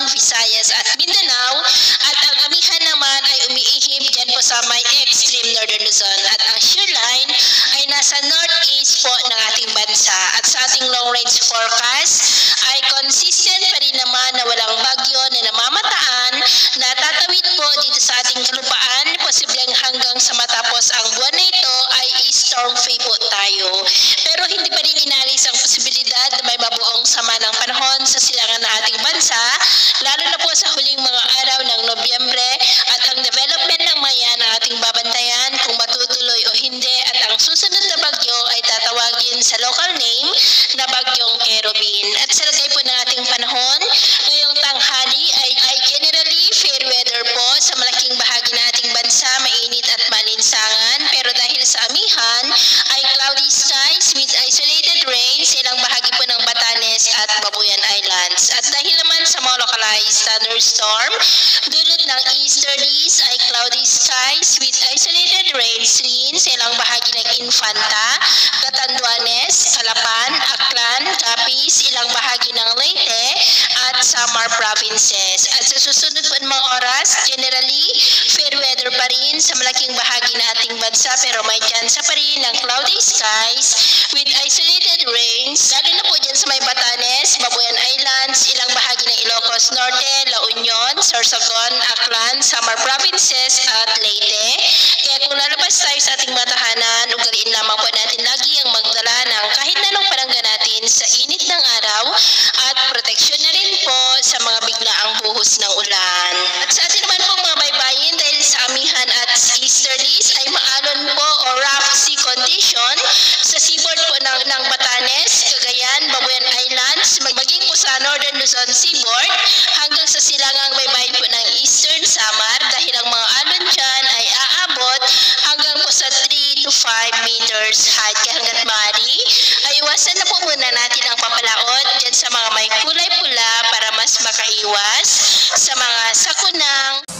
Luzon, Visayas at Mindanao at ang amihan naman ay umiihip dyan po sa may extreme northern Luzon at ang shear line ay nasa northeast po ng ating bansa at sa ating long range forecast ay consistent pa rin naman na walang bagyo na namamataan na tatawid po dito sa ating kalupaan. Posibleng hanggang sa matapos ang buwan na ito ay storm free po tayo. Pero hindi pa rin inalis ang posibilidad na may mabuong sama ng panahon sa silangan ng ating bansa, lalo na po sa huling mga araw ng Nobyembre at ang development ng mayan ang ating babantayan kung matutuloy o hindi at ang susunod na bagyo ay tatawagin sa local name na bagyong Kerubin. At sa lagay po ng ating panahon, ngayong tanghali ay generally fair weather po sa malaking bahagi ng ating bansa, mainit at malinsangan, pero dahil sa amihan ay cloudy skies with isolated rain sa ilang bahagi po ng Batanes at Babuyan Islands. At dahil naman sa mga localized thunderstorm, dulot ng easterlies ay cloudy skies with isolated rains rin sa ilang bahagi ng Infanta, Catanduanes, Calapan, Aklan, Capiz, ilang bahagi ng Leyte at Samar provinces. At sa susunod po ng mga oras, generally fair weather pa rin sa malaking bahagi ng ating bansa, pero may chance pa rin ng cloudy skies with isolated rains, lalo na po dyan sa may Batanes, Babuyan Islands, ilang bahagi ng Ilocos Norte, La Union, Sorsogon, Aklan, Samar provinces at Leyte. Kaya kung lalabas tayo sa ating matahanan, ugaliin lamang po natin lagi ang magdala ng kahit na anong palangga natin sa init ng araw at proteksyon na rin po sa mga biglaang buhos ng ulan. At sa atin naman po mga baybayin, dahil sa amihan at easterlies ay maalon po o rough sea condition sa seaboard po ng Batanes, Cagayan, Babuyan Islands, maging po sa northern Luzon seaboard hanggang sa silangang baybayin po ng eastern Samar, dahil ang mga alon dyan ay aabot hanggang po sa 3 to 5 meters height. Kaya hanggat maaari ay iwasan na po muna natin ang papalaot dyan sa mga may kulay pula para mas makaiwas sa mga sakunang